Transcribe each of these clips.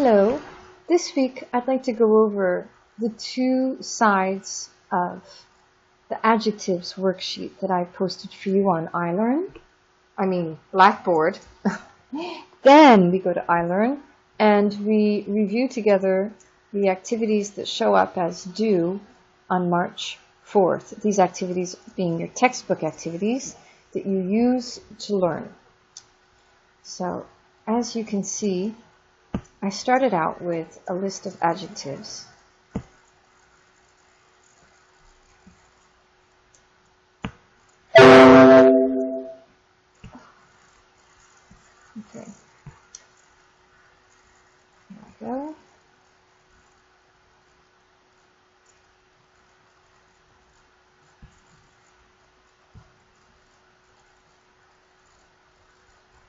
Hello. This week I'd like to go over the two sides of the adjectives worksheet that I posted for you on Blackboard. Then we go to iLrn and we review together the activities that show up as due on March 4th. These activities being your textbook activities that you use to learn. So, as you can see, I started out with a list of adjectives. Okay. Here I go.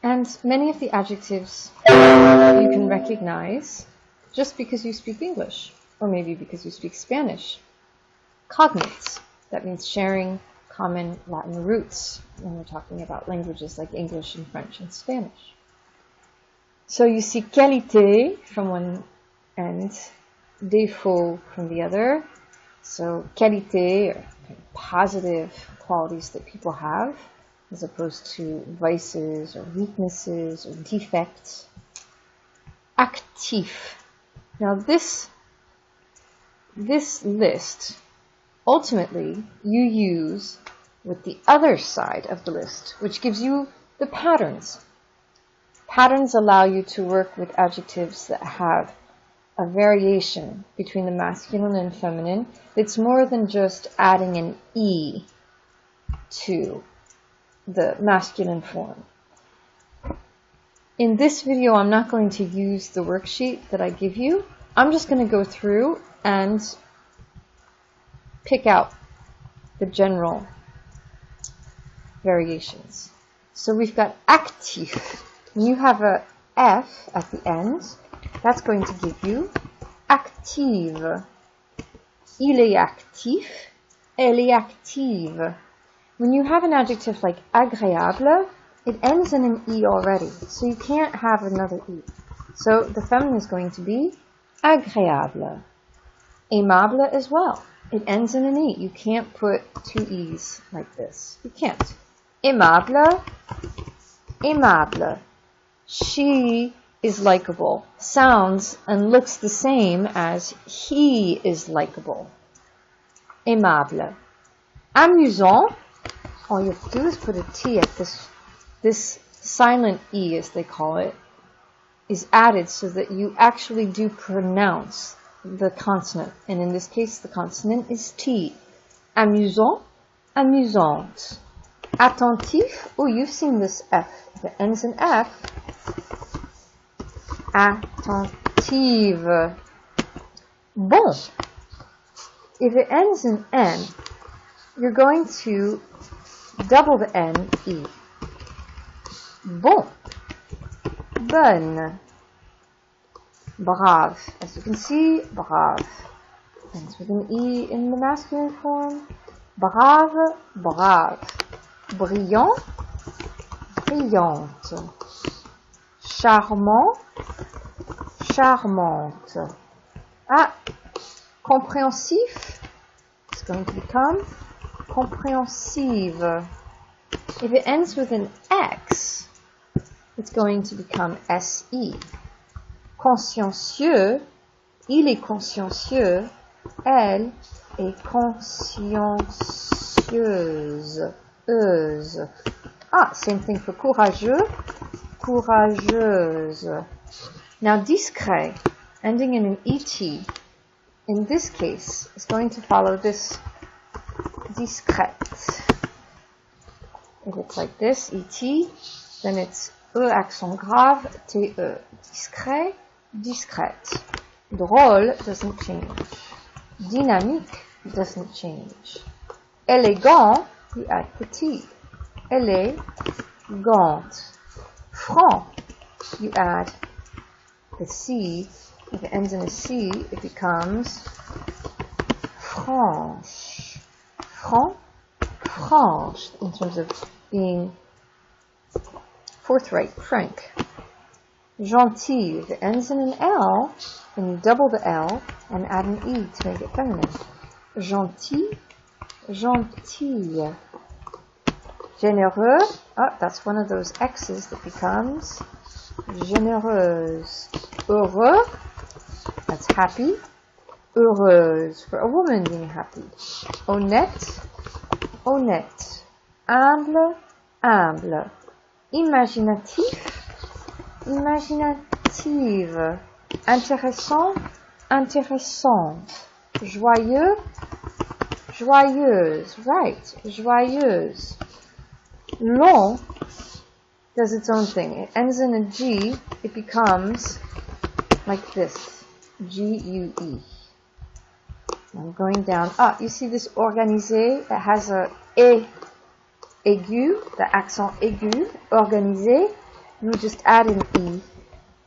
And many of the adjectives you can recognize just because you speak English, or maybe because you speak Spanish. Cognates, that means sharing common Latin roots when we're talking about languages like English and French and Spanish. So you see qualité from one end, défaut from the other. So qualité are positive qualities that people have, as opposed to vices or weaknesses or defects. Actif. Now this list, ultimately, you use with the other side of the list, which gives you the patterns. Patterns allow you to work with adjectives that have a variation between the masculine and feminine. It's more than just adding an E to the masculine form. In this video, I'm not going to use the worksheet that I give you. I'm just going to go through and pick out the general variations. So we've got actif. When you have a F at the end, that's going to give you active. Il est actif. Elle est active. When you have an adjective like agréable, it ends in an E already, so you can't have another E. So the feminine is going to be agréable. Aimable as well. It ends in an E. You can't put two E's like this. You can't. Aimable, aimable. She is likable. Sounds and looks the same as he is likable. Aimable. Amusant. All you have to do is put a T at this silent E, as they call it, is added so that you actually do pronounce the consonant. And in this case, the consonant is T. Amusant, amusante. Attentif, oh, you've seen this F. If it ends in F, attentive. Bon. If it ends in N, you're going to double the N, E. Bon. Bonne. Brave. As you can see, brave. Ends with an E in the masculine form. Brave, brave. Brillant, brillante. Charmant, charmante. Compréhensif. It's going to become compréhensive. If it ends with an X, it's going to become SE. Consciencieux, il est consciencieux, elle est consciencieuse. Same thing for courageux, courageuse. Now discret, ending in an ET, in this case, is going to follow this discrète. It looks like this, ET, then it's E accent grave, TE. Discret, discrète. Drôle doesn't change. Dynamique doesn't change. Élégant, you add petit. Élégante. Franc, you add the C. If it ends in a C, it becomes franche. Franc, franche, in terms of being forthright, frank. Gentil. If it ends in an L, then you double the L and add an E to make it feminine. Gentil, gentille. Généreux. Oh, that's one of those X's that becomes généreuse. Heureux. That's happy. Heureuse. For a woman being happy. Honnête, honnête. Humble, humble. Imaginatif, imaginative. Intéressant, intéressante. Joyeux, joyeuse. Right, joyeuse. Long does its own thing. It ends in a G, it becomes like this. G-U-E. I'm going down. Ah, you see this organisé? It has a E aigu, the accent aigu, organisé. You would just add an E.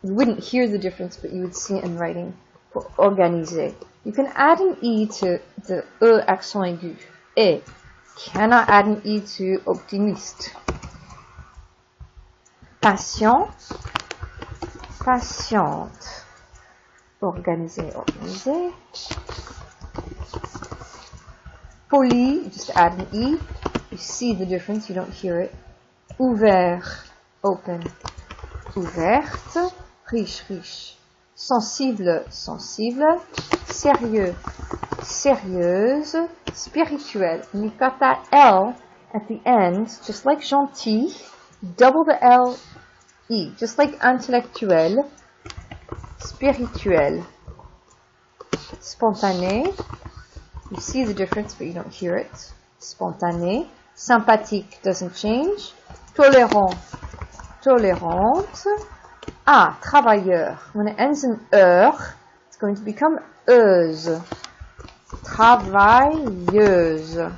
You wouldn't hear the difference, but you would see it in writing for organisé. You can add an E to the E accent aigu. E. Cannot add an E to optimiste. Patient, patiente. Organisé, organisé. Poli, you just add an E. You see the difference, you don't hear it. Ouvert, open. Ouverte. Riche, riche. Sensible, sensible. Sérieux, sérieuse. Spirituel. And you've got that L at the end, just like gentil, double the L, E. Just like intellectuel, spirituel. Spontané. You see the difference, but you don't hear it. Spontané. Sympathique doesn't change. Tolérant, tolérante. Ah, travailleur. When it ends in heure, it's going to become euse. Travailleuse.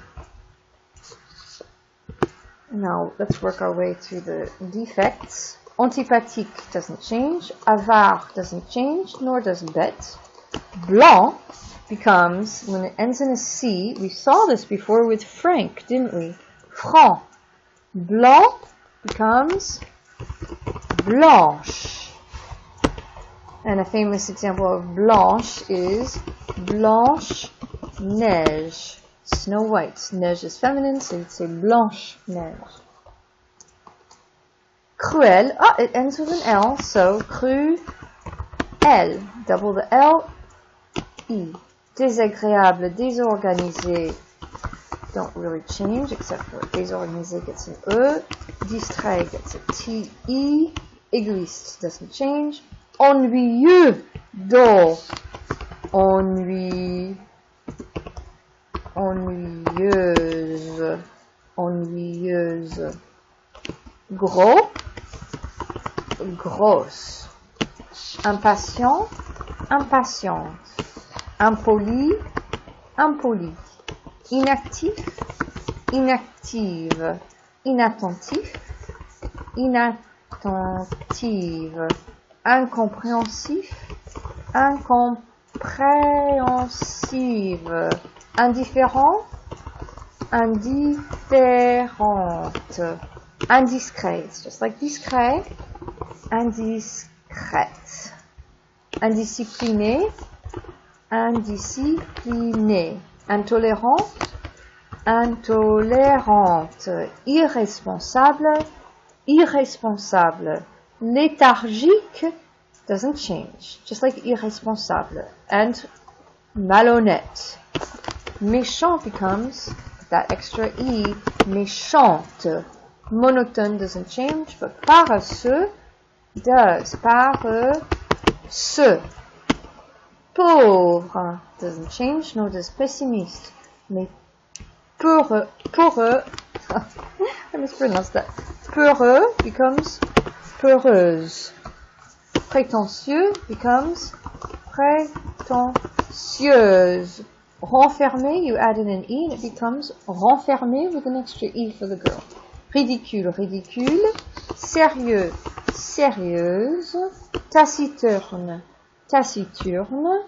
Now, let's work our way through the defects. Antipathique doesn't change. Avare doesn't change, nor does bête. Blanc becomes, when it ends in a C, we saw this before with franc, didn't we? Franc. Blanc becomes blanche. And a famous example of blanche is blanche neige. Snow White. Neige is feminine, so you'd say blanche neige. Cruel. Ah, it ends with an L, so cru, L. Double the L, E. Désagréable, désorganisé. Don't really change, except for désorganisé gets an E. Distrait gets a T-E. Égoïste doesn't change. Ennuyeux, dull. Ennui. Ennuyeuse. Ennuyeuse. Gros. Grosse. Impatient. Impatiente. Impoli. Impoli. Inactif. Inactive. Inattentif. Inattentive. Incompréhensif. Incompréhensive. Indifférent. Indifférente. Indiscret. It's just like discret. Indiscrète. Indiscipliné. Indiscipliné. Intolérant. Intolérante. Irresponsable. Irresponsable. Léthargique doesn't change, just like irresponsable. And malhonnête. Méchant becomes that extra E, méchante. Monotone doesn't change, but paresseux does. Paresseux. Pauvre doesn't change, nor does pessimiste. Mais peureux, I mispronounced that. Peureux becomes peureuse. Prétentieux becomes prétentieuse. Renfermé, you add in an E and it becomes renfermé with an extra E for the girl. Ridicule, ridicule. Sérieux, sérieuse. Taciturne, taciturne.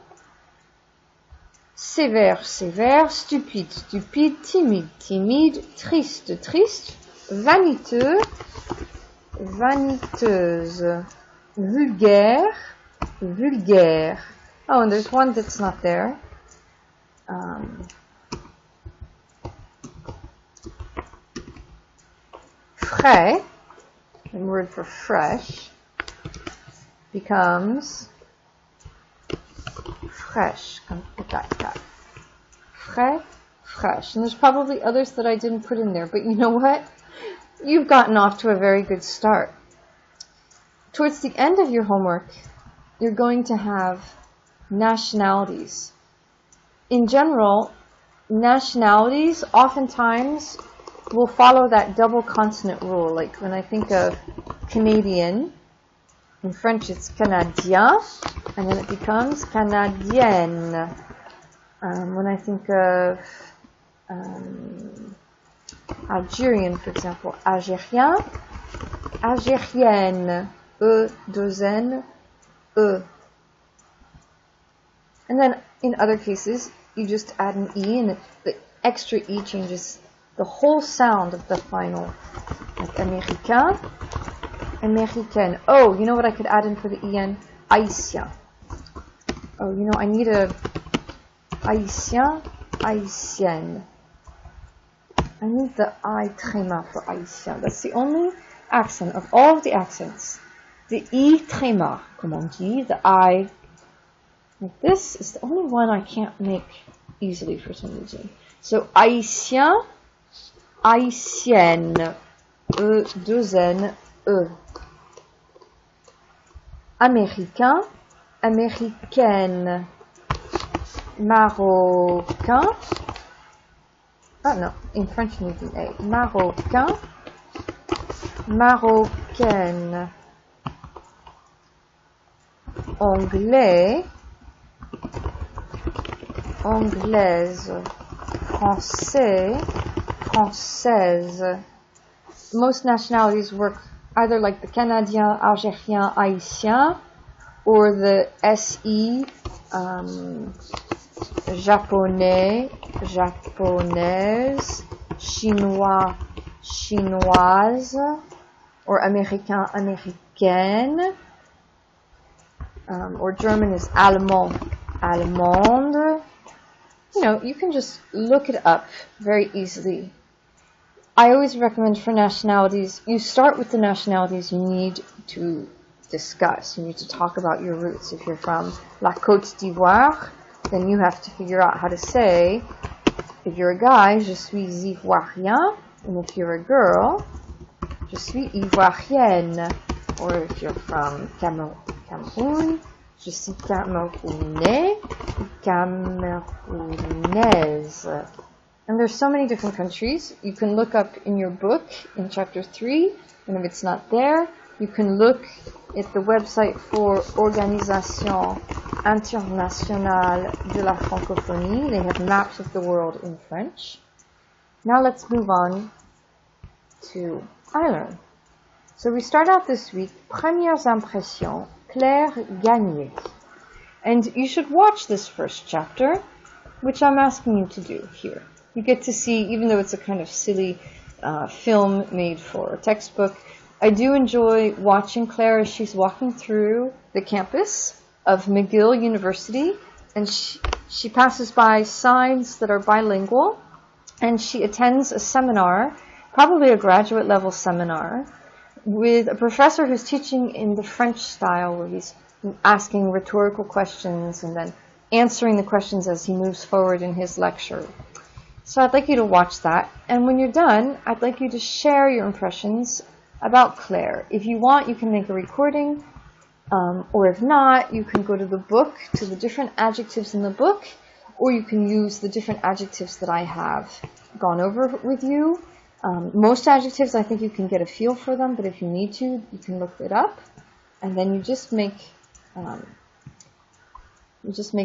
Sévère, sévère. Stupide, stupide. Timide, timide. Triste, triste. Vaniteux, vaniteuse. vulgaire, vulgaire. Oh, and there's one that's not there. Frais, the word for fresh, becomes fresh. Frais, fresh. And there's probably others that I didn't put in there, but you know what? You've gotten off to a very good start. Towards the end of your homework, you're going to have nationalities. In general, nationalities oftentimes will follow that double consonant rule. Like when I think of Canadian, in French it's Canadien, and then it becomes Canadienne. When I think of Algerian, for example, Algérien, Algérienne, E, deux N, E. And then in other cases, you just add an E, and the extra E changes the whole sound of the final. Like Américain, Américaine. Oh, you know what I could add in for the EN? Haïtien. Oh, you know, I need a Haïtien, Haïtienne. I need the I tréma for Haïtien. That's the only accent of all of the accents. The I tréma, comme on dit, the I, like this, is the only one I can't make easily for some reason. So, Haïtien, Haïtienne, E, deux N, E. Américain, Américaine, Marocain. Oh no, in French you need an A. Marocain, Marocaine. Anglais, Anglaise. Français, Française. Most nationalities work either like the Canadien, Algérien, Haïtien, or the SE, Japonais, Japonaise, Chinois, Chinoise, or Américain, Américaine, or German is Allemand, Allemande. You know, you can just look it up very easily. I always recommend for nationalities, you start with the nationalities you need to discuss. You need to talk about your roots. If you're from La Côte d'Ivoire, then you have to figure out how to say, if you're a guy, je suis ivoirien, and if you're a girl, je suis ivoirienne. Or if you're from Cameroon, je suis camerounais, camerounaise. And there's so many different countries. You can look up in your book in chapter 3, and if it's not there, you can look at the website for Organisation Internationale de la Francophonie. They have maps of the world in French. Now let's move on to iLrn. So we start out this week, Premières impressions, Claire Gagné. And you should watch this first chapter, which I'm asking you to do here. You get to see, even though it's a kind of silly film made for a textbook, I do enjoy watching Claire as she's walking through the campus of McGill University, and she passes by signs that are bilingual, and she attends a seminar, probably a graduate level seminar, with a professor who's teaching in the French style, where he's asking rhetorical questions and then answering the questions as he moves forward in his lecture. So I'd like you to watch that, and when you're done, I'd like you to share your impressions about Claire. If you want, you can make a recording, or if not, you can go to the book, to the different adjectives in the book, or you can use the different adjectives that I have gone over with you. Most adjectives, I think you can get a feel for them, but if you need to, you can look it up, and then you just make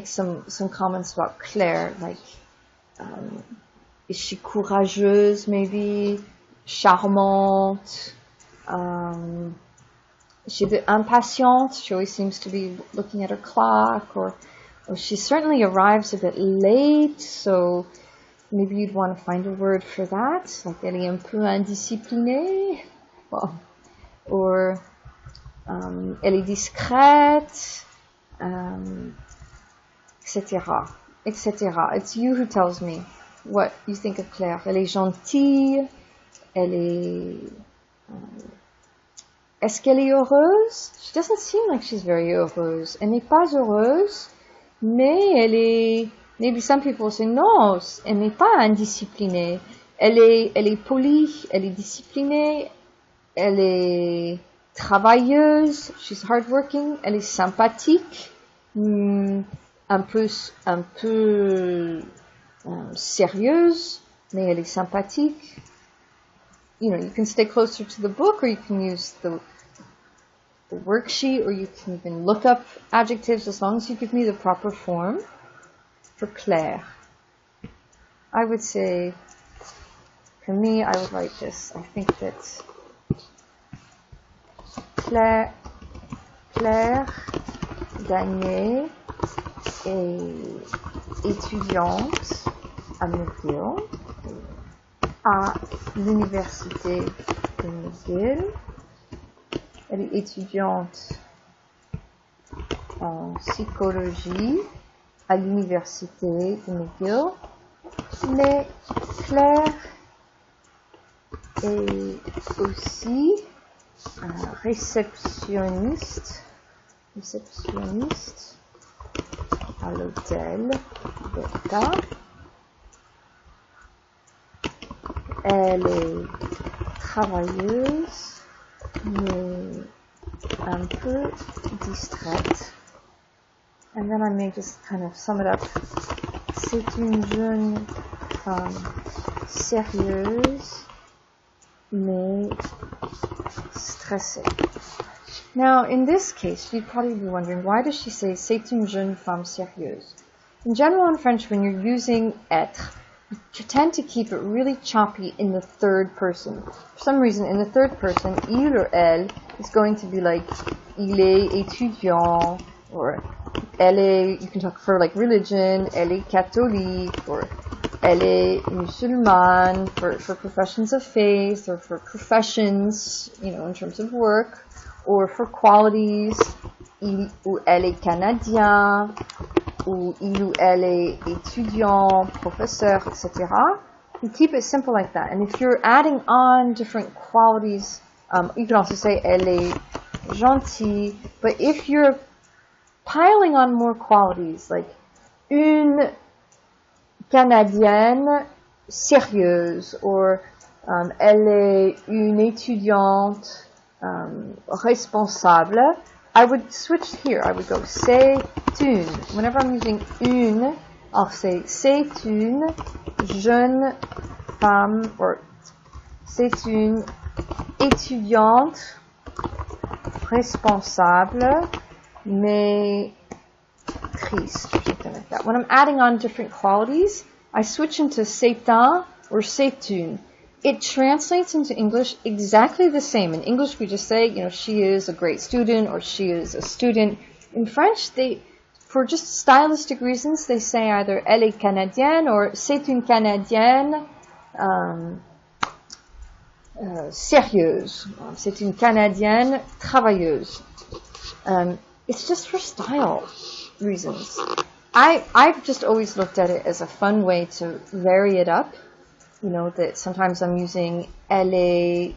some comments about Claire, like, is she courageuse, maybe, charmante, is she a bit impatiente, she always seems to be looking at her clock, or she certainly arrives a bit late, so maybe you'd want to find a word for that, like elle est un peu indisciplinée, well, or Elle est discrète, etc. etc. It's you who tells me what you think of Claire. Elle est gentille, elle est... Est-ce qu'elle est heureuse? She doesn't seem like she's very heureuse. Elle n'est pas heureuse, mais elle est... Maybe some people say, non, elle n'est pas indisciplinée. Elle est polie, elle est disciplinée, elle est travailleuse, she's hardworking, elle est sympathique, un peu sérieuse, mais elle est sympathique. You know, you can stay closer to the book, or you can use the worksheet, or you can even look up adjectives as long as you give me the proper form. For Claire, I would say, for me, I would write this. I think that Claire Gagné est étudiante à McGill, à l'université de McGill. Elle est étudiante en psychologie à l'université de McGill, mais Claire est aussi réceptionniste à l'hôtel Delta. Elle est travailleuse, mais un peu distraite. And then I may just kind of sum it up. C'est une jeune femme sérieuse, mais stressée. Now, in this case, you'd probably be wondering, why does she say c'est une jeune femme sérieuse? In general, in French, when you're using être, you tend to keep it really choppy in the third person. For some reason, in the third person, il or elle is going to be like, il est étudiant, or elle est, you can talk for like religion, elle est catholique, or elle est musulmane, for professions of faith, or for professions, you know, in terms of work, or for qualities, il ou elle est canadien, ou il ou elle est étudiant, professeur, etc. You keep it simple like that. And if you're adding on different qualities, you can also say elle est gentille. But if you're piling on more qualities, like une Canadienne sérieuse, or elle est une étudiante responsable, I would switch here. I would go c'est une. Whenever I'm using une, I'll say c'est une jeune femme, or c'est une étudiante responsable, mais triste, something like that. When I'm adding on different qualities, I switch into c'est un or c'est une. It translates into English exactly the same. In English, we just say, you know, she is a great student, or she is a student. In French, for just stylistic reasons, they say either elle est canadienne, or c'est une Canadienne sérieuse. C'est une Canadienne travailleuse. It's just for style reasons. I've just always looked at it as a fun way to vary it up. You know, that sometimes I'm using elle est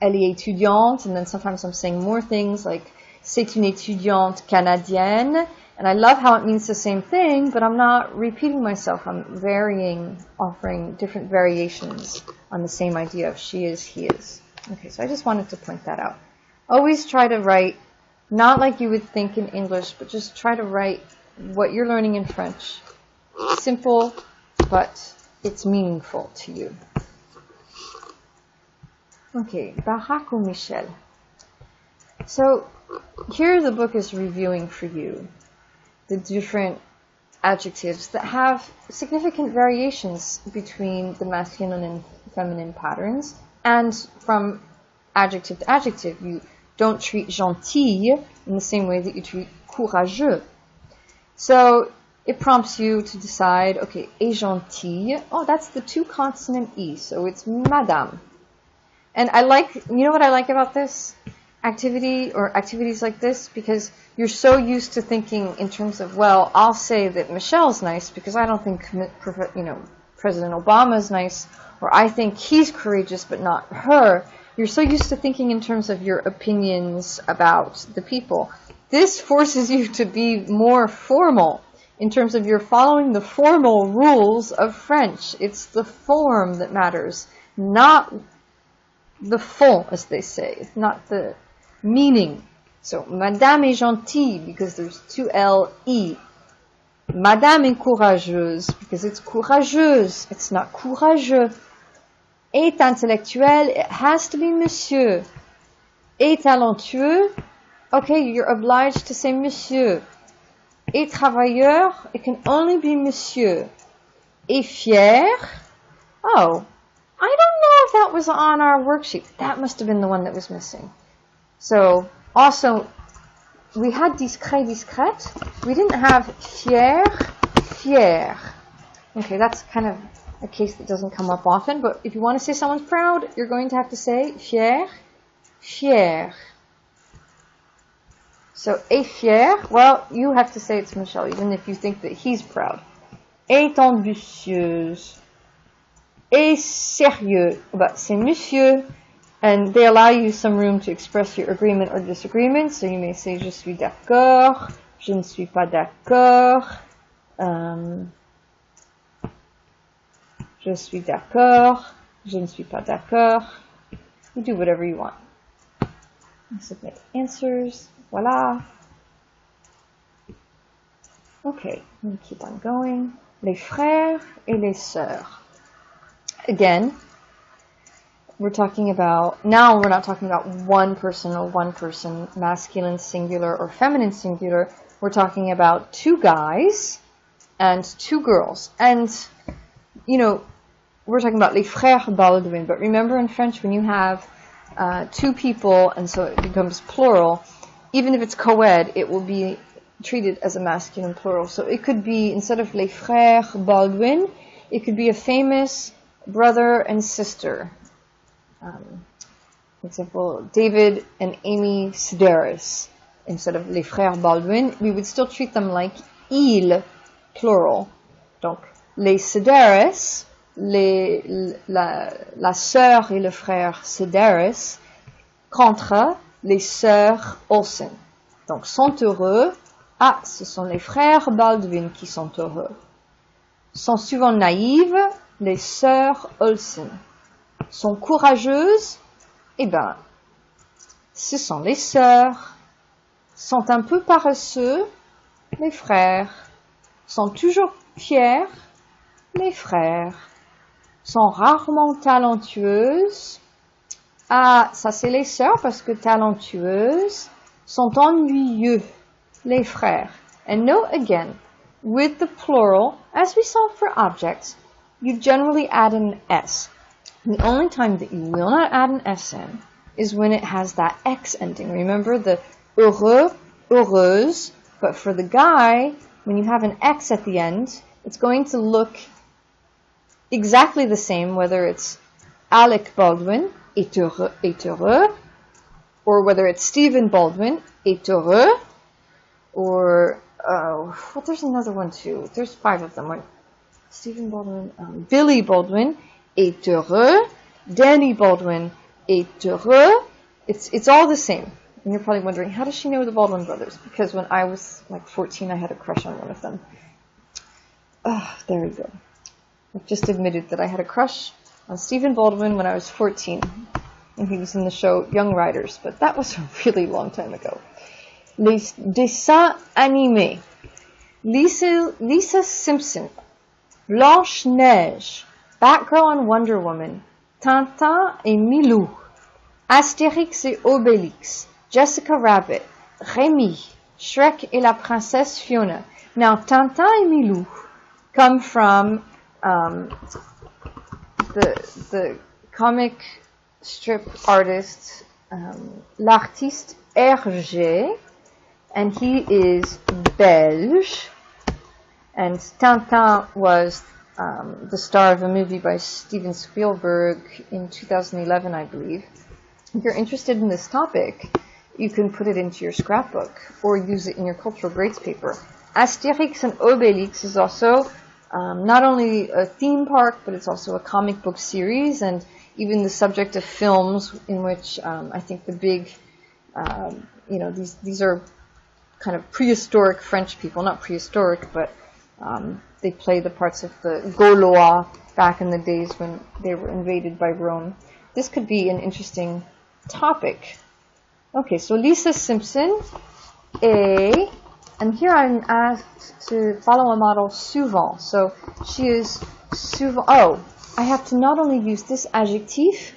étudiante, and then sometimes I'm saying more things like c'est une étudiante canadienne, and I love how it means the same thing, but I'm not repeating myself. I'm varying, offering different variations on the same idea of she is, he is. Okay, so I just wanted to point that out. Always try to write not like you would think in English, but just try to write what you're learning in French. Simple, but it's meaningful to you. Okay, Barack or Michel. So here the book is reviewing for you the different adjectives that have significant variations between the masculine and feminine patterns, and from adjective to adjective. You don't treat gentille in the same way that you treat courageux. So it prompts you to decide, okay, est gentille. Oh, that's the two consonant E, so it's madame. And I like, you know what I like about this? activity or activities like this because you're so used to thinking in terms of, well, I'll say that Michelle's nice because I don't think, President Obama's nice, or I think he's courageous but not her. You're so used to thinking in terms of your opinions about the people. This forces you to be more formal in terms of you're following the formal rules of French. It's the form that matters, not the fond, as they say. It's not the meaning. So, Madame est gentille, because there's two L-E. Madame est courageuse, because it's courageuse. It's not courageux. Est intellectuel, it has to be monsieur. Est talentueux, okay, you're obliged to say monsieur. Est travailleur, it can only be monsieur. Est fier, oh, I don't know if that was on our worksheet. That must have been the one that was missing. So, also, we had discret, discrète. We didn't have fier, fier. Okay, that's kind of a case that doesn't come up often, but if you want to say someone's proud, you're going to have to say fier, fier. So, est fier, well, you have to say it's Michelle, even if you think that he's proud. Est ambitieuse. Est sérieux, but c'est monsieur, and they allow you some room to express your agreement or disagreement, so you may say je suis d'accord, je ne suis pas d'accord, je suis d'accord, je ne suis pas d'accord. You do whatever you want. Submit answers. Voila. Okay, let me keep on going. Les frères et les sœurs. Again, we're talking about, now we're not talking about one person, masculine singular or feminine singular. We're talking about two guys and two girls. And, we're talking about les frères Baldwin. But remember in French, when you have two people, and so it becomes plural, even if it's co-ed, it will be treated as a masculine plural. So it could be, instead of les frères Baldwin, it could be a famous brother and sister. For example, David and Amy Sedaris. Instead of les frères Baldwin, we would still treat them like ils, plural. Donc, les Sedaris, la sœur et le frère Sedaris, contre les sœurs Olsen. Donc, sont heureux. Ah, ce sont les frères Baldwin qui sont heureux. Sont souvent naïves, les sœurs Olsen. Sont courageuses, eh ben, ce sont les sœurs. Sont un peu paresseux, les frères. Sont toujours fiers, les frères. Sont rarement talentueuses. Ah, ça c'est les sœurs parce que talentueuses. Sont ennuyeux, les frères. And note again, with the plural, as we saw for objects, you generally add an S. The only time that you will not add an S in is when it has that X ending. Remember the heureux, heureuse, but for the guy, when you have an X at the end, it's going to look exactly the same, whether it's Alec Baldwin, est heureux, or whether it's Stephen Baldwin, est heureux, or, there's another one too. There's 5 of them. Stephen Baldwin, Billy Baldwin, est heureux, Danny Baldwin, est heureux. It's all the same. And you're probably wondering, how does she know the Baldwin brothers? Because when I was like 14, I had a crush on one of them. There we go. I've just admitted that I had a crush on Stephen Baldwin when I was 14. And he was in the show Young Riders. But that was a really long time ago. Les dessins animés. Lisa Simpson. Blanche-Neige. Batgirl and Wonder Woman. Tintin et Milou. Astérix et Obélix. Jessica Rabbit. Rémi. Shrek et la princesse Fiona. Now, Tintin et Milou come from the comic strip artist, l'artiste Hergé, and he is Belge. And Tintin was the star of a movie by Steven Spielberg in 2011, I believe. If you're interested in this topic, you can put it into your scrapbook or use it in your cultural grades paper. Asterix and Obelix is also not only a theme park, but it's also a comic book series, and even the subject of films in which I think the big, these are kind of prehistoric French people, not prehistoric, but they play the parts of the Gaulois back in the days when they were invaded by Rome. This could be an interesting topic. Okay, so Lisa Simpson, and here I'm asked to follow a model souvent. So she is souvent. Oh, I have to not only use this adjectif,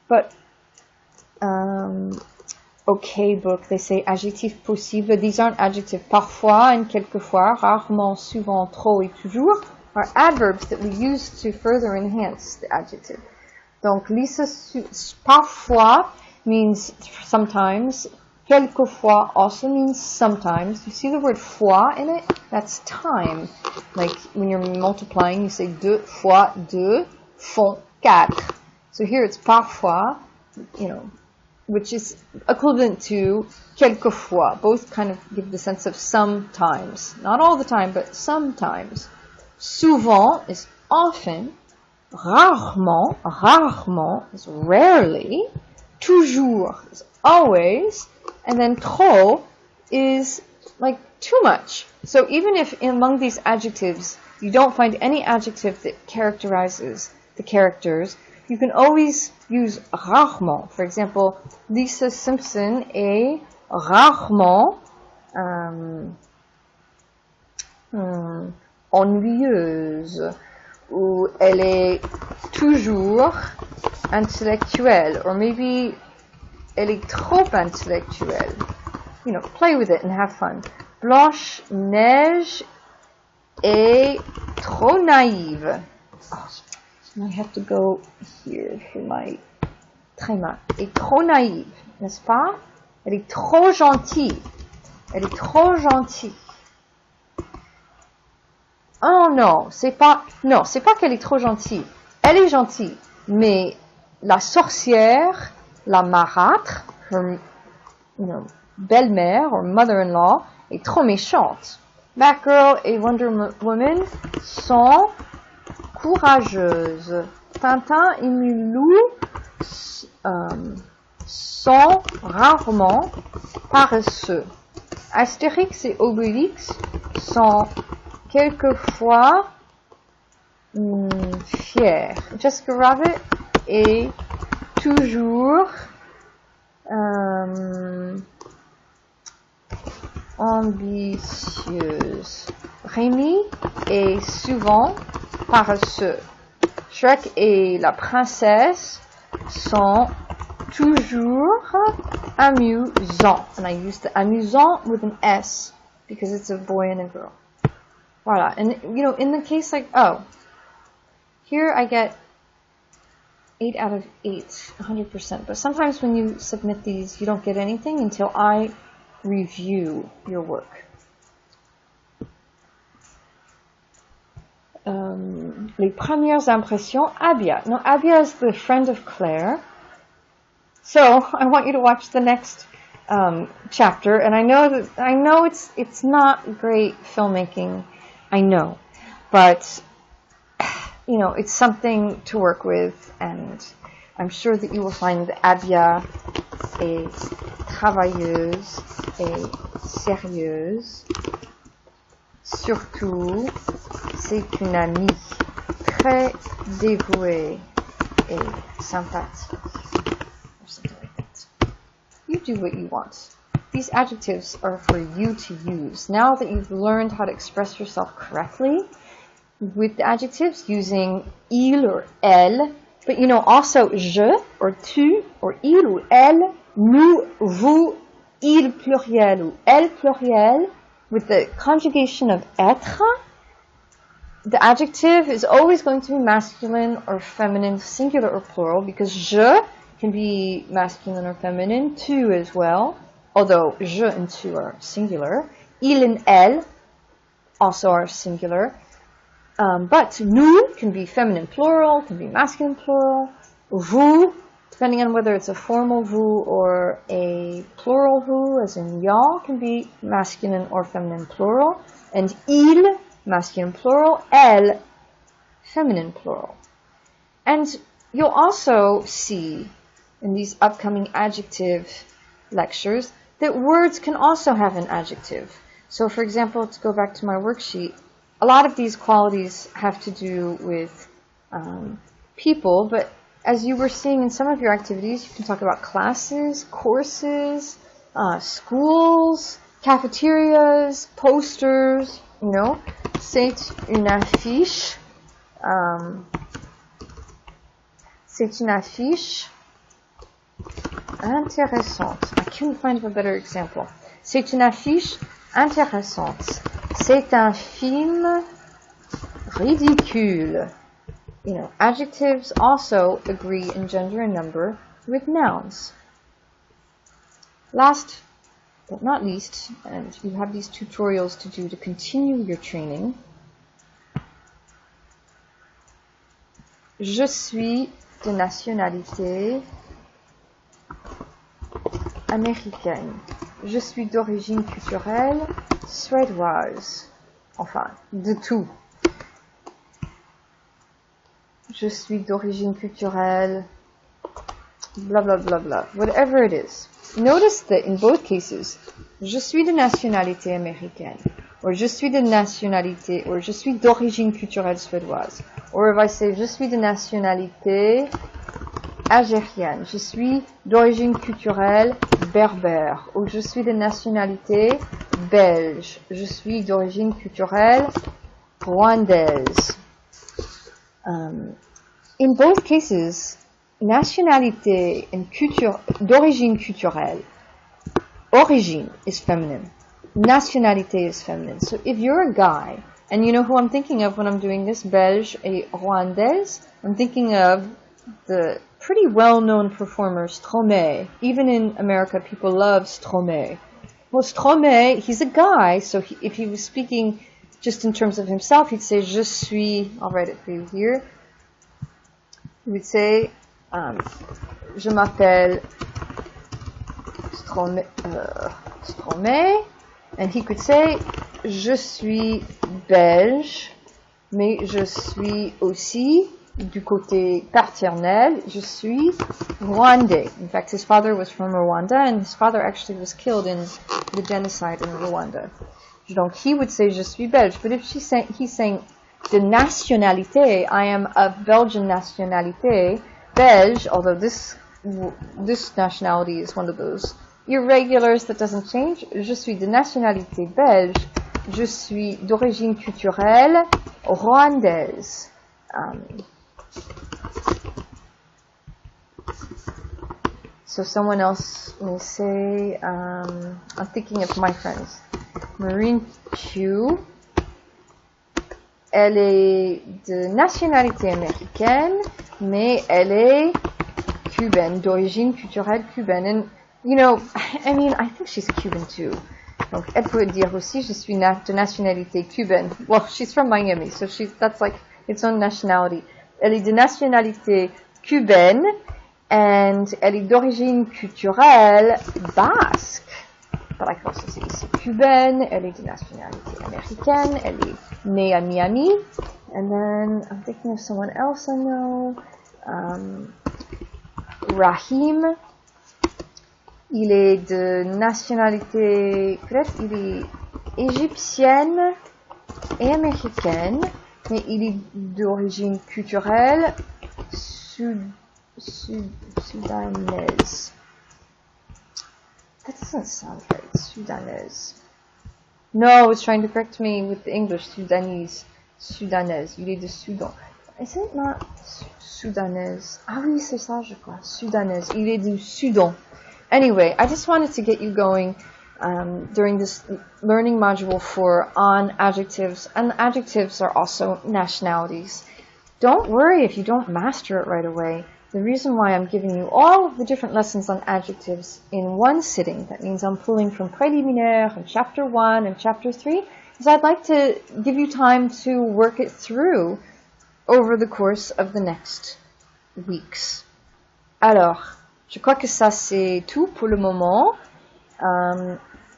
but okay, book, they say adjectif possible. These aren't adjectives. Parfois and quelquefois, rarement, souvent, trop et toujours are adverbs that we use to further enhance the adjective. Donc, Lisa, parfois means sometimes. Quelquefois also means sometimes. You see the word fois in it? That's time. Like when you're multiplying, you say deux fois deux font quatre. So here it's parfois, which is equivalent to quelquefois. Both kind of give the sense of sometimes. Not all the time, but sometimes. Souvent is often. Rarement is rarely. Toujours is always. And then trop is like too much. So even if among these adjectives you don't find any adjective that characterizes the characters, you can always use rarement. For example, Lisa Simpson est rarement ennuyeuse, ou elle est toujours intellectuelle, or maybe elle est trop intellectuelle. Play with it and have fun. Blanche Neige est trop naïve. Oh, so I have to go here for my tréma. Est trop naïve, n'est-ce pas? Elle est trop gentille. Elle est trop gentille. Oh non, c'est pas qu'elle est trop gentille. Elle est gentille, mais la sorcière, la marâtre, her, belle-mère or mother-in-law, est trop méchante. Batgirl et Wonder Woman sont courageuses. Tintin et Milou sont rarement paresseux. Astérix et Obélix sont quelquefois fiers. Jessica Rabbit est toujours ambitieuse. Rémi est souvent paresseux. Shrek et la princesse sont toujours amusants. And I use the amusant with an S because it's a boy and a girl. Voila. And, in the case here I get 8 out of 8, 100%. But sometimes when you submit these, you don't get anything until I review your work. Les premières impressions, Abia. Now, Abia is the friend of Claire. So, I want you to watch the next chapter. And I know it's not great filmmaking. I know. But it's something to work with, and I'm sure that you will find that Abia est travailleuse et sérieuse. Surtout, c'est une amie très dévouée et sympathique. Or something like that. You do what you want. These adjectives are for you to use. Now that you've learned how to express yourself correctly, with the adjectives using il or elle, but also je or tu or il ou elle, nous, vous, il pluriel ou elle pluriel, with the conjugation of être, the adjective is always going to be masculine or feminine, singular or plural, because je can be masculine or feminine, tu as well, although je and tu are singular. Il and elle also are singular. But nous can be feminine plural, can be masculine plural. Vous, depending on whether it's a formal vous or a plural vous, as in y'all, can be masculine or feminine plural, and il, masculine plural, elle, feminine plural. And you'll also see in these upcoming adjective lectures that words can also have an adjective. So for example, to go back to my worksheet, a lot of these qualities have to do with people, but as you were seeing in some of your activities, you can talk about classes, courses, schools, cafeterias, posters, you know. C'est une affiche. C'est une affiche intéressante. I couldn't find a better example. C'est une affiche intéressante. C'est un film ridicule. You know, adjectives also agree in gender and number with nouns. Last but not least, and you have these tutorials to do to continue your training. Je suis de nationalité américaine. Je suis d'origine culturelle suédoise. Enfin, de tout. Je suis d'origine culturelle, blah, blah, blah, blah. Whatever it is. Notice that in both cases, je suis de nationalité américaine, or je suis de nationalité, or je suis d'origine culturelle suédoise. Or if I say je suis de nationalité algérienne, je suis d'origine culturelle berbère, ou je suis de nationalité belge, je suis d'origine culturelle rwandaise. In both cases, nationalité and d'origine culturelle, origine is feminine, nationalité is feminine. So if you're a guy, and you know who I'm thinking of when I'm doing this, Belge et Rwandaise, I'm thinking of the pretty well-known performer Stromae. Even in America, people love Stromae. Well, Stromae, he's a guy, so if he was speaking just in terms of himself, he'd say, je suis, I'll write it for you here. He would say, je m'appelle Stromae, and he could say, je suis belge, mais je suis aussi, du côté paternel, je suis rwandais. In fact, his father was from Rwanda, and his father actually was killed in the genocide in Rwanda. Donc, he would say, je suis belge. But if he's saying, de nationalité, I am of Belgian nationalité, Belge, although this nationality is one of those irregulars that doesn't change, je suis de nationalité belge, je suis d'origine culturelle rwandaise. So someone else may say, I'm thinking of my friends. Marine Q, elle est de nationalité américaine, mais elle est cubaine, d'origine culturelle cubaine. And, you know, I mean, I think she's Cuban too. Donc, elle peut dire aussi, je suis de nationalité cubaine. Well, she's from Miami, so that's like its own nationality. Elle est de nationalité cubaine, and elle est d'origine culturelle basque. But I can also say ici cubaine, elle est de nationalité américaine, elle est née à Miami. And then I'm thinking of someone else I know. Rahim, il est de nationalité, peut-être il est égyptienne et américaine, mais il est d'origine culturelle sudanaise. That doesn't sound right. Sudanaise. No, it's trying to correct me with the English. Sudanese. Sudanaise. Il est de Soudan. Is it not Sudanaise? Ah oui, c'est ça, je crois. Sudanaise. Il est du Soudan. Anyway, I just wanted to get you going during this learning module 4 on adjectives. And adjectives are also nationalities. Don't worry if you don't master it right away. The reason why I'm giving you all of the different lessons on adjectives in one sitting, that means I'm pulling from préliminaire and chapter 1 and chapter 3, is I'd like to give you time to work it through over the course of the next weeks. Alors, je crois que ça c'est tout pour le moment.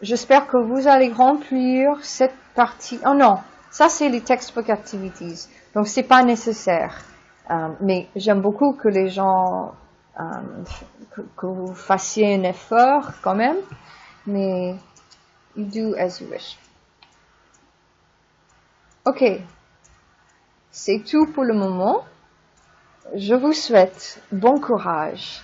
J'espère que vous allez remplir cette partie. Oh non, ça c'est les textbook activities, donc c'est pas nécessaire. Mais j'aime beaucoup que les gens que vous fassiez un effort quand même. Mais you do as you wish. Ok, c'est tout pour le moment. Je vous souhaite bon courage.